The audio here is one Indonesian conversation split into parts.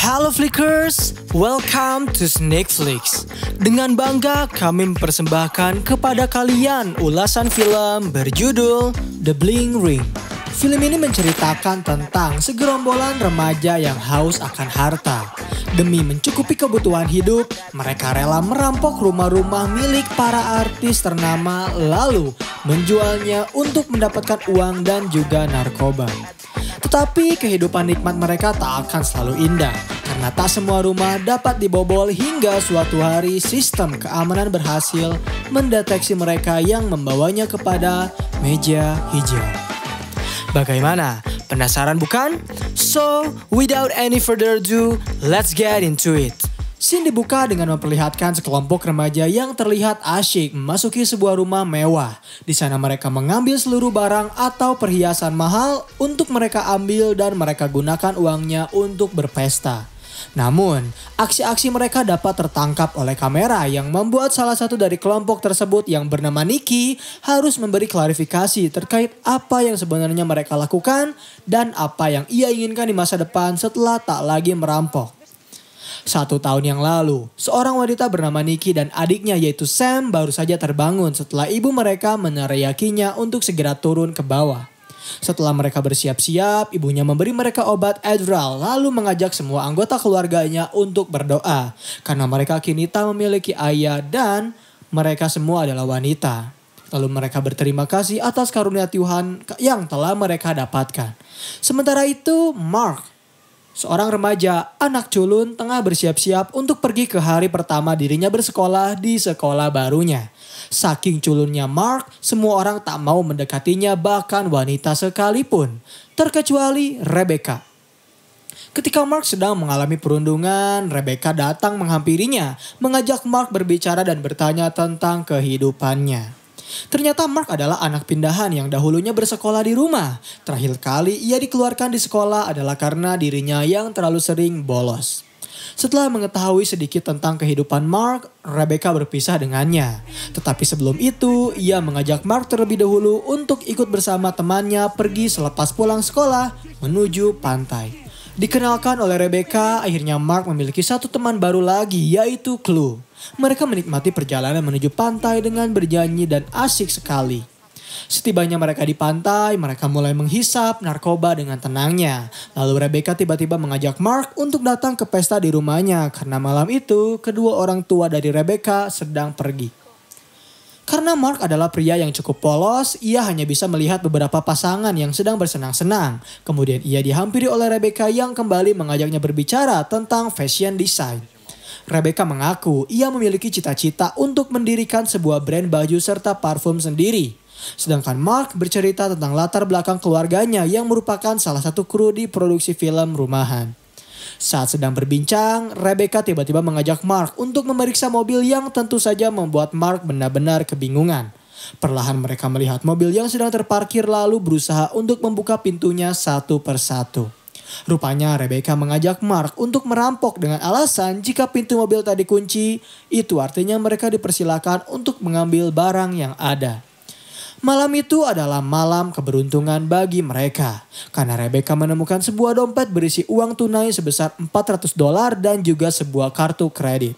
Halo Flickers, welcome to Snakeflix. Dengan bangga kami mempersembahkan kepada kalian ulasan film berjudul The Bling Ring. Film ini menceritakan tentang segerombolan remaja yang haus akan harta. Demi mencukupi kebutuhan hidup, mereka rela merampok rumah-rumah milik para artis ternama lalu menjualnya untuk mendapatkan uang dan juga narkoba. Tetapi kehidupan nikmat mereka tak akan selalu indah, karena tak semua rumah dapat dibobol hingga suatu hari sistem keamanan berhasil mendeteksi mereka yang membawanya kepada meja hijau. Bagaimana? Penasaran bukan? So, without any further ado, let's get into it. Scene dibuka dengan memperlihatkan sekelompok remaja yang terlihat asyik memasuki sebuah rumah mewah. Di sana mereka mengambil seluruh barang atau perhiasan mahal untuk mereka ambil dan mereka gunakan uangnya untuk berpesta. Namun, aksi-aksi mereka dapat tertangkap oleh kamera yang membuat salah satu dari kelompok tersebut yang bernama Nikki harus memberi klarifikasi terkait apa yang sebenarnya mereka lakukan dan apa yang ia inginkan di masa depan setelah tak lagi merampok. 1 tahun yang lalu, seorang wanita bernama Nikki dan adiknya yaitu Sam baru saja terbangun setelah ibu mereka meneriakinya untuk segera turun ke bawah. Setelah mereka bersiap-siap, ibunya memberi mereka obat Adderall lalu mengajak semua anggota keluarganya untuk berdoa. Karena mereka kini tak memiliki ayah dan mereka semua adalah wanita. Lalu mereka berterima kasih atas karunia Tuhan yang telah mereka dapatkan. Sementara itu, Mark, seorang remaja anak culun, tengah bersiap-siap untuk pergi ke hari pertama dirinya bersekolah di sekolah barunya. Saking culunnya Mark, semua orang tak mau mendekatinya, bahkan wanita sekalipun, terkecuali Rebecca. Ketika Mark sedang mengalami perundungan, Rebecca datang menghampirinya, mengajak Mark berbicara dan bertanya tentang kehidupannya. Ternyata Mark adalah anak pindahan yang dahulunya bersekolah di rumah. Terakhir kali ia dikeluarkan di sekolah adalah karena dirinya yang terlalu sering bolos. Setelah mengetahui sedikit tentang kehidupan Mark, Rebecca berpisah dengannya. Tetapi sebelum itu, ia mengajak Mark terlebih dahulu untuk ikut bersama temannya pergi selepas pulang sekolah menuju pantai. Dikenalkan oleh Rebecca, akhirnya Mark memiliki satu teman baru lagi, yaitu Chloe. Mereka menikmati perjalanan menuju pantai dengan bernyanyi dan asik sekali. Setibanya mereka di pantai, mereka mulai menghisap narkoba dengan tenangnya. Lalu Rebecca tiba-tiba mengajak Mark untuk datang ke pesta di rumahnya karena malam itu kedua orang tua dari Rebecca sedang pergi. Karena Mark adalah pria yang cukup polos, ia hanya bisa melihat beberapa pasangan yang sedang bersenang-senang. Kemudian ia dihampiri oleh Rebecca yang kembali mengajaknya berbicara tentang fashion design. Rebecca mengaku ia memiliki cita-cita untuk mendirikan sebuah brand baju serta parfum sendiri. Sedangkan Mark bercerita tentang latar belakang keluarganya yang merupakan salah satu kru di produksi film rumahan. Saat sedang berbincang, Rebecca tiba-tiba mengajak Mark untuk memeriksa mobil yang tentu saja membuat Mark benar-benar kebingungan. Perlahan mereka melihat mobil yang sedang terparkir lalu berusaha untuk membuka pintunya satu persatu. Rupanya Rebecca mengajak Mark untuk merampok dengan alasan jika pintu mobil tadi kunci, itu artinya mereka dipersilakan untuk mengambil barang yang ada. Malam itu adalah malam keberuntungan bagi mereka. Karena Rebecca menemukan sebuah dompet berisi uang tunai sebesar $400 dan juga sebuah kartu kredit.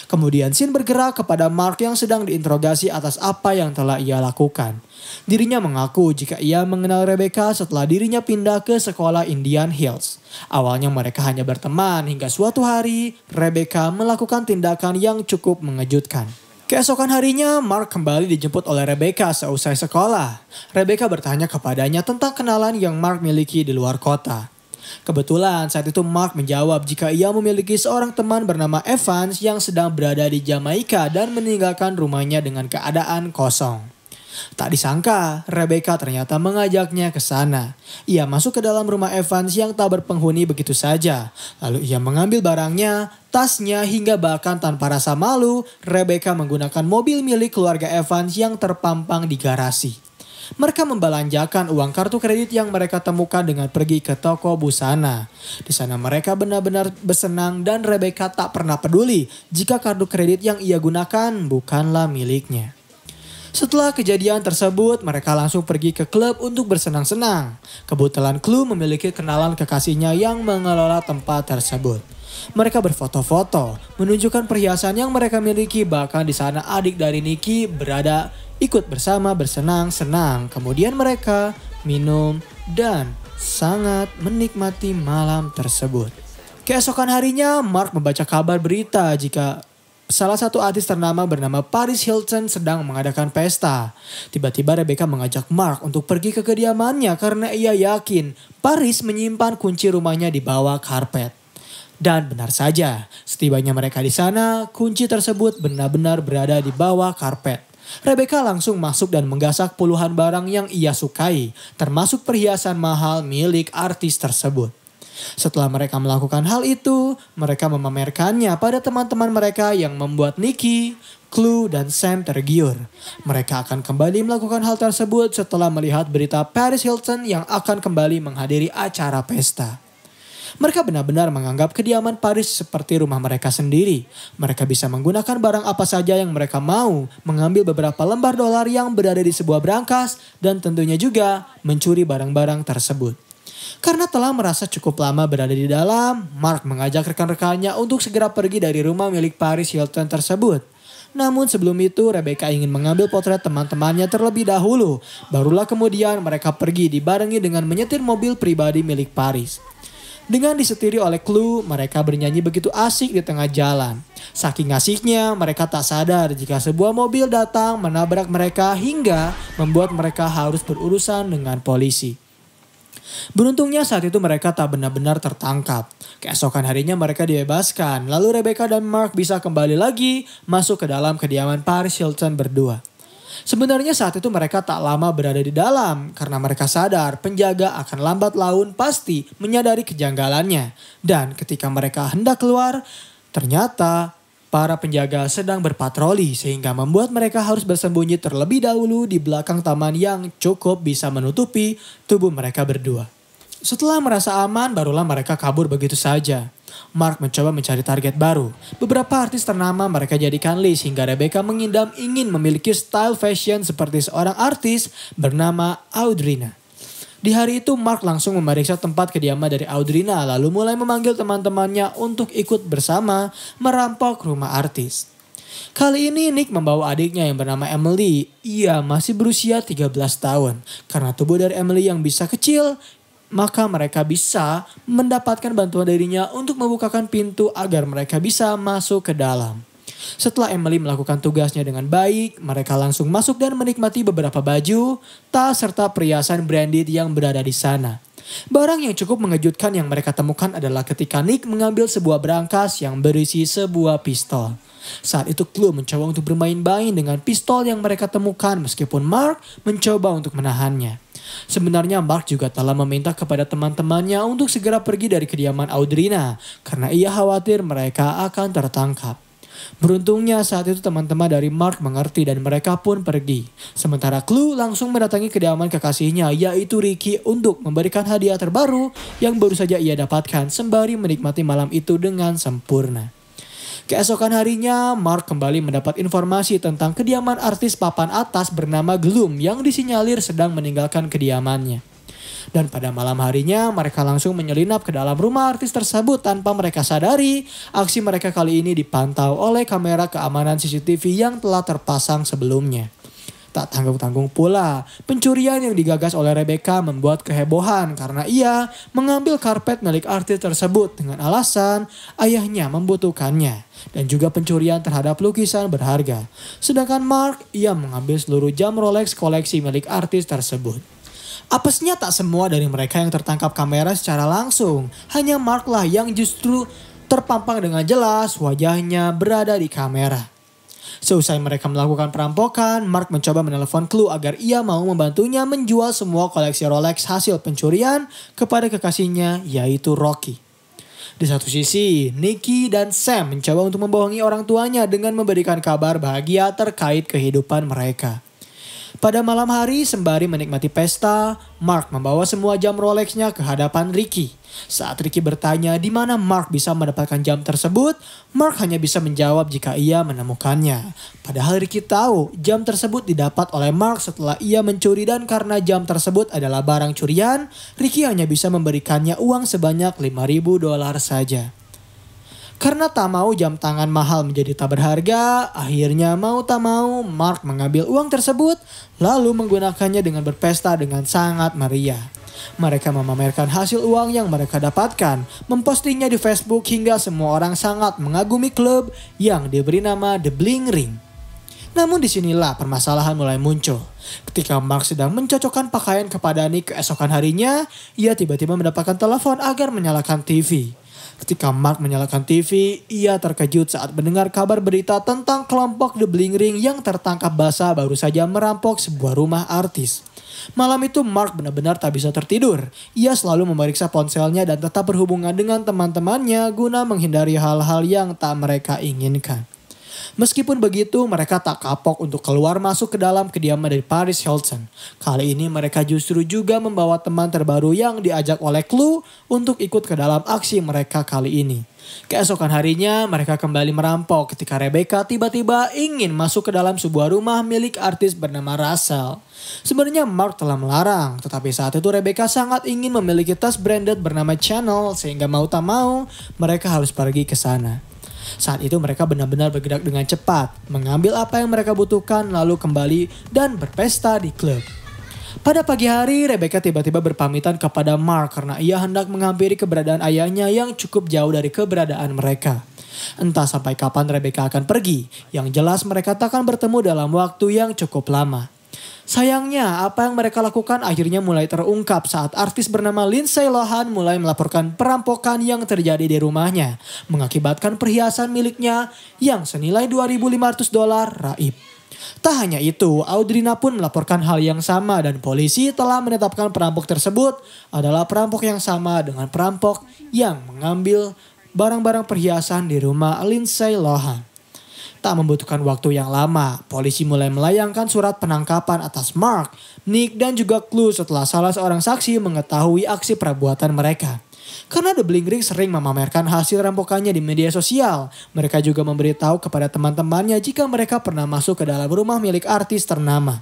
Kemudian scene bergerak kepada Mark yang sedang diinterogasi atas apa yang telah ia lakukan. Dirinya mengaku jika ia mengenal Rebecca setelah dirinya pindah ke sekolah Indian Hills. Awalnya mereka hanya berteman hingga suatu hari Rebecca melakukan tindakan yang cukup mengejutkan. Keesokan harinya, Mark kembali dijemput oleh Rebecca seusai sekolah. Rebecca bertanya kepadanya tentang kenalan yang Mark miliki di luar kota. Kebetulan saat itu Mark menjawab jika ia memiliki seorang teman bernama Evans yang sedang berada di Jamaika dan meninggalkan rumahnya dengan keadaan kosong. Tak disangka, Rebecca ternyata mengajaknya ke sana. Ia masuk ke dalam rumah Evans yang tak berpenghuni begitu saja. Lalu ia mengambil barangnya, tasnya hingga bahkan tanpa rasa malu, Rebecca menggunakan mobil milik keluarga Evans yang terpampang di garasi. Mereka membelanjakan uang kartu kredit yang mereka temukan dengan pergi ke toko busana. Di sana mereka benar-benar bersenang dan Rebecca tak pernah peduli jika kartu kredit yang ia gunakan bukanlah miliknya. Setelah kejadian tersebut, mereka langsung pergi ke klub untuk bersenang-senang. Kebetulan Chloe memiliki kenalan kekasihnya yang mengelola tempat tersebut. Mereka berfoto-foto, menunjukkan perhiasan yang mereka miliki, bahkan di sana adik dari Nicky berada ikut bersama bersenang-senang. Kemudian mereka minum dan sangat menikmati malam tersebut. Keesokan harinya, Mark membaca kabar berita jika salah satu artis ternama bernama Paris Hilton sedang mengadakan pesta. Tiba-tiba Rebecca mengajak Mark untuk pergi ke kediamannya karena ia yakin Paris menyimpan kunci rumahnya di bawah karpet. Dan benar saja, setibanya mereka di sana, kunci tersebut benar-benar berada di bawah karpet. Rebecca langsung masuk dan menggasak puluhan barang yang ia sukai, termasuk perhiasan mahal milik artis tersebut. Setelah mereka melakukan hal itu, mereka memamerkannya pada teman-teman mereka yang membuat Nicky, Chloe, dan Sam tergiur. Mereka akan kembali melakukan hal tersebut setelah melihat berita Paris Hilton yang akan kembali menghadiri acara pesta. Mereka benar-benar menganggap kediaman Paris seperti rumah mereka sendiri. Mereka bisa menggunakan barang apa saja yang mereka mau, mengambil beberapa lembar dolar yang berada di sebuah brankas, dan tentunya juga mencuri barang-barang tersebut. Karena telah merasa cukup lama berada di dalam, Mark mengajak rekan-rekannya untuk segera pergi dari rumah milik Paris Hilton tersebut. Namun sebelum itu Rebecca ingin mengambil potret teman-temannya terlebih dahulu. Barulah kemudian mereka pergi dibarengi dengan menyetir mobil pribadi milik Paris. Dengan disetiri oleh Chloe, mereka bernyanyi begitu asik di tengah jalan. Saking asiknya, mereka tak sadar jika sebuah mobil datang menabrak mereka hingga membuat mereka harus berurusan dengan polisi. Beruntungnya saat itu mereka tak benar-benar tertangkap. Keesokan harinya mereka dibebaskan, lalu Rebecca dan Mark bisa kembali lagi masuk ke dalam kediaman Paris Hilton berdua. Sebenarnya saat itu mereka tak lama berada di dalam karena mereka sadar penjaga akan lambat laun pasti menyadari kejanggalannya. Dan ketika mereka hendak keluar, ternyata para penjaga sedang berpatroli sehingga membuat mereka harus bersembunyi terlebih dahulu di belakang taman yang cukup bisa menutupi tubuh mereka berdua. Setelah merasa aman, barulah mereka kabur begitu saja. Mark mencoba mencari target baru. Beberapa artis ternama mereka jadikan list hingga Rebecca mengidam ingin memiliki style fashion seperti seorang artis bernama Audrina. Di hari itu Mark langsung memeriksa tempat kediaman dari Audrina lalu mulai memanggil teman-temannya untuk ikut bersama merampok rumah artis. Kali ini Nick membawa adiknya yang bernama Emily. Ia masih berusia 13 tahun. Karena tubuh dari Emily yang bisa kecil, maka mereka bisa mendapatkan bantuan darinya untuk membukakan pintu agar mereka bisa masuk ke dalam. Setelah Emily melakukan tugasnya dengan baik, mereka langsung masuk dan menikmati beberapa baju, tas, serta perhiasan branded yang berada di sana. Barang yang cukup mengejutkan yang mereka temukan adalah ketika Nick mengambil sebuah brankas yang berisi sebuah pistol. Saat itu Chloe mencoba untuk bermain-main dengan pistol yang mereka temukan meskipun Mark mencoba untuk menahannya. Sebenarnya Mark juga telah meminta kepada teman-temannya untuk segera pergi dari kediaman Audrina karena ia khawatir mereka akan tertangkap. Beruntungnya saat itu teman-teman dari Mark mengerti dan mereka pun pergi. Sementara Chloe langsung mendatangi kediaman kekasihnya yaitu Ricky untuk memberikan hadiah terbaru yang baru saja ia dapatkan sembari menikmati malam itu dengan sempurna. Keesokan harinya, Mark kembali mendapat informasi tentang kediaman artis papan atas bernama Gloom yang disinyalir sedang meninggalkan kediamannya. Dan pada malam harinya, mereka langsung menyelinap ke dalam rumah artis tersebut tanpa mereka sadari. Aksi mereka kali ini dipantau oleh kamera keamanan CCTV yang telah terpasang sebelumnya. Tak tanggung-tanggung pula, pencurian yang digagas oleh Rebecca membuat kehebohan karena ia mengambil karpet milik artis tersebut dengan alasan ayahnya membutuhkannya. Dan juga pencurian terhadap lukisan berharga. Sedangkan Mark, ia mengambil seluruh jam Rolex koleksi milik artis tersebut. Apesnya tak semua dari mereka yang tertangkap kamera secara langsung. Hanya Mark lah yang justru terpampang dengan jelas wajahnya berada di kamera. Seusai mereka melakukan perampokan, Mark mencoba menelpon Chloe agar ia mau membantunya menjual semua koleksi Rolex hasil pencurian kepada kekasihnya yaitu Rocky. Di satu sisi, Nicky dan Sam mencoba untuk membohongi orang tuanya dengan memberikan kabar bahagia terkait kehidupan mereka. Pada malam hari sembari menikmati pesta, Mark membawa semua jam Rolexnya ke hadapan Ricky. Saat Ricky bertanya di mana Mark bisa mendapatkan jam tersebut, Mark hanya bisa menjawab jika ia menemukannya. Padahal Ricky tahu jam tersebut didapat oleh Mark setelah ia mencuri dan karena jam tersebut adalah barang curian, Ricky hanya bisa memberikannya uang sebanyak $5.000 saja. Karena tak mau jam tangan mahal menjadi tak berharga, akhirnya mau tak mau Mark mengambil uang tersebut lalu menggunakannya dengan berpesta dengan sangat meriah. Mereka memamerkan hasil uang yang mereka dapatkan, mempostingnya di Facebook hingga semua orang sangat mengagumi klub yang diberi nama The Bling Ring. Namun disinilah permasalahan mulai muncul. Ketika Mark sedang mencocokkan pakaian kepada Nick keesokan harinya, ia tiba-tiba mendapatkan telepon agar menyalakan TV. Ketika Mark menyalakan TV, ia terkejut saat mendengar kabar berita tentang kelompok The Bling Ring yang tertangkap basah baru saja merampok sebuah rumah artis. Malam itu Mark benar-benar tak bisa tertidur. Ia selalu memeriksa ponselnya dan tetap berhubungan dengan teman-temannya guna menghindari hal-hal yang tak mereka inginkan. Meskipun begitu, mereka tak kapok untuk keluar masuk ke dalam kediaman dari Paris Hilton. Kali ini mereka justru juga membawa teman terbaru yang diajak oleh Chloe untuk ikut ke dalam aksi mereka kali ini. Keesokan harinya, mereka kembali merampok ketika Rebecca tiba-tiba ingin masuk ke dalam sebuah rumah milik artis bernama Russell. Sebenarnya Mark telah melarang, tetapi saat itu Rebecca sangat ingin memiliki tas branded bernama Chanel sehingga mau tak mau mereka harus pergi ke sana. Saat itu mereka benar-benar bergerak dengan cepat, mengambil apa yang mereka butuhkan lalu kembali dan berpesta di klub. Pada pagi hari, Rebecca tiba-tiba berpamitan kepada Mark karena ia hendak menghampiri keberadaan ayahnya yang cukup jauh dari keberadaan mereka. Entah sampai kapan Rebecca akan pergi, yang jelas mereka takkan bertemu dalam waktu yang cukup lama. Sayangnya, apa yang mereka lakukan akhirnya mulai terungkap saat artis bernama Lindsay Lohan mulai melaporkan perampokan yang terjadi di rumahnya, mengakibatkan perhiasan miliknya yang senilai $2.500 raib. Tak hanya itu, Audrina pun melaporkan hal yang sama dan polisi telah menetapkan perampok tersebut adalah perampok yang sama dengan perampok yang mengambil barang-barang perhiasan di rumah Lindsay Lohan. Tak membutuhkan waktu yang lama, polisi mulai melayangkan surat penangkapan atas Mark, Nick, dan juga Chloe setelah salah seorang saksi mengetahui aksi perbuatan mereka. Karena The Bling Ring sering memamerkan hasil rampokannya di media sosial, mereka juga memberitahu kepada teman-temannya jika mereka pernah masuk ke dalam rumah milik artis ternama.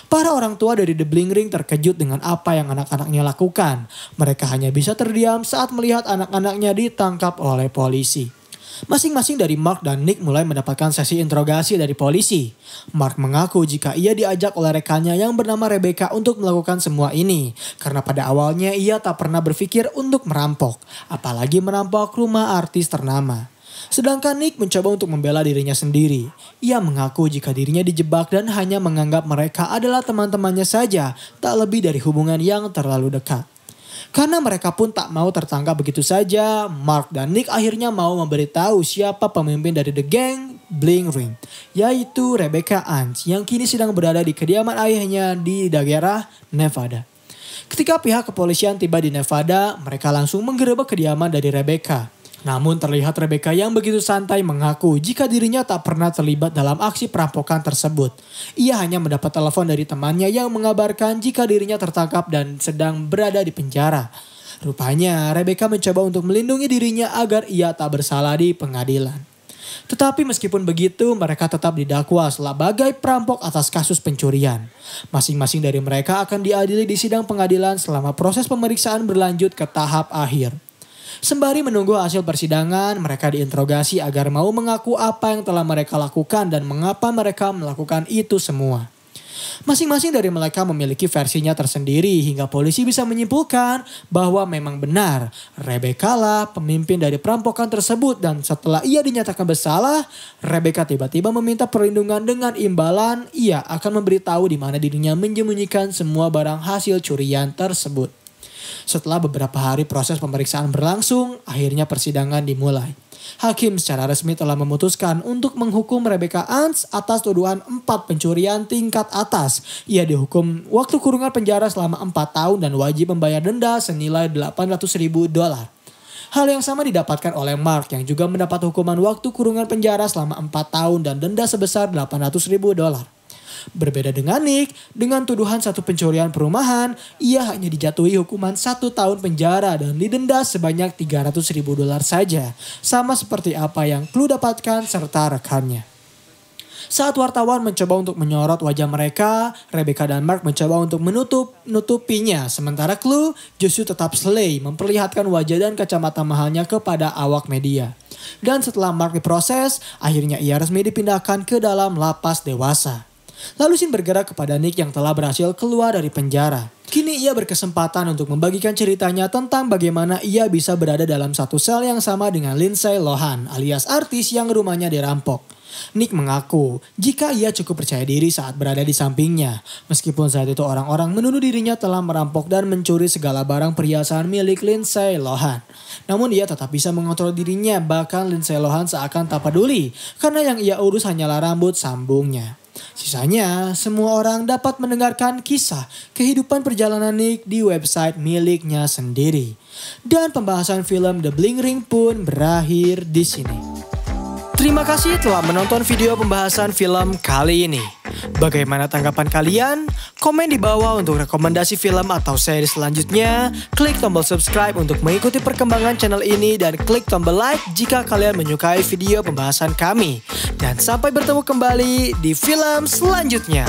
Para orang tua dari The Bling Ring terkejut dengan apa yang anak-anaknya lakukan. Mereka hanya bisa terdiam saat melihat anak-anaknya ditangkap oleh polisi. Masing-masing dari Mark dan Nick mulai mendapatkan sesi interogasi dari polisi. Mark mengaku jika ia diajak oleh rekannya yang bernama Rebecca untuk melakukan semua ini. Karena pada awalnya ia tak pernah berpikir untuk merampok. Apalagi merampok rumah artis ternama. Sedangkan Nick mencoba untuk membela dirinya sendiri. Ia mengaku jika dirinya dijebak dan hanya menganggap mereka adalah teman-temannya saja. Tak lebih dari hubungan yang terlalu dekat. Karena mereka pun tak mau tertangkap begitu saja, Mark dan Nick akhirnya mau memberitahu siapa pemimpin dari The Gang Bling Ring, yaitu Rebecca Ann yang kini sedang berada di kediaman ayahnya di daerah Nevada. Ketika pihak kepolisian tiba di Nevada, mereka langsung menggerebek kediaman dari Rebecca. Namun terlihat Rebecca yang begitu santai mengaku jika dirinya tak pernah terlibat dalam aksi perampokan tersebut. Ia hanya mendapat telepon dari temannya yang mengabarkan jika dirinya tertangkap dan sedang berada di penjara. Rupanya Rebecca mencoba untuk melindungi dirinya agar ia tak bersalah di pengadilan. Tetapi meskipun begitu, mereka tetap didakwa sebagai perampok atas kasus pencurian. Masing-masing dari mereka akan diadili di sidang pengadilan selama proses pemeriksaan berlanjut ke tahap akhir. Sembari menunggu hasil persidangan, mereka diinterogasi agar mau mengaku apa yang telah mereka lakukan dan mengapa mereka melakukan itu semua. Masing-masing dari mereka memiliki versinya tersendiri hingga polisi bisa menyimpulkan bahwa memang benar Rebecca lah pemimpin dari perampokan tersebut dan setelah ia dinyatakan bersalah, Rebecca tiba-tiba meminta perlindungan dengan imbalan ia akan memberitahu di mana dirinya menyembunyikan semua barang hasil curian tersebut. Setelah beberapa hari proses pemeriksaan berlangsung, akhirnya persidangan dimulai. Hakim secara resmi telah memutuskan untuk menghukum Rebecca Ann atas tuduhan 4 pencurian tingkat atas. Ia dihukum waktu kurungan penjara selama 4 tahun dan wajib membayar denda senilai $800.000. Hal yang sama didapatkan oleh Mark yang juga mendapat hukuman waktu kurungan penjara selama 4 tahun dan denda sebesar $800.000. Berbeda dengan Nick, dengan tuduhan 1 pencurian perumahan, ia hanya dijatuhi hukuman 1 tahun penjara dan didenda sebanyak $300.000 saja. Sama seperti apa yang Chloe dapatkan serta rekannya. Saat wartawan mencoba untuk menyorot wajah mereka, Rebecca dan Mark mencoba untuk menutupinya. Sementara Chloe justru tetap slay memperlihatkan wajah dan kacamata mahalnya kepada awak media. Dan setelah Mark diproses, akhirnya ia resmi dipindahkan ke dalam lapas dewasa. Lalu Shin bergerak kepada Nick yang telah berhasil keluar dari penjara. Kini ia berkesempatan untuk membagikan ceritanya tentang bagaimana ia bisa berada dalam satu sel yang sama dengan Lindsay Lohan alias artis yang rumahnya dirampok. Nick mengaku jika ia cukup percaya diri saat berada di sampingnya. Meskipun saat itu orang-orang menuduh dirinya telah merampok dan mencuri segala barang perhiasan milik Lindsay Lohan. Namun ia tetap bisa mengontrol dirinya, bahkan Lindsay Lohan seakan tak peduli karena yang ia urus hanyalah rambut sambungnya. Sisanya, semua orang dapat mendengarkan kisah kehidupan perjalanan Nick di website miliknya sendiri. Dan pembahasan film The Bling Ring pun berakhir di sini. Terima kasih telah menonton video pembahasan film kali ini. Bagaimana tanggapan kalian? Komen di bawah untuk rekomendasi film atau seri selanjutnya. Klik tombol subscribe untuk mengikuti perkembangan channel ini dan klik tombol like jika kalian menyukai video pembahasan kami. Dan sampai bertemu kembali di film selanjutnya.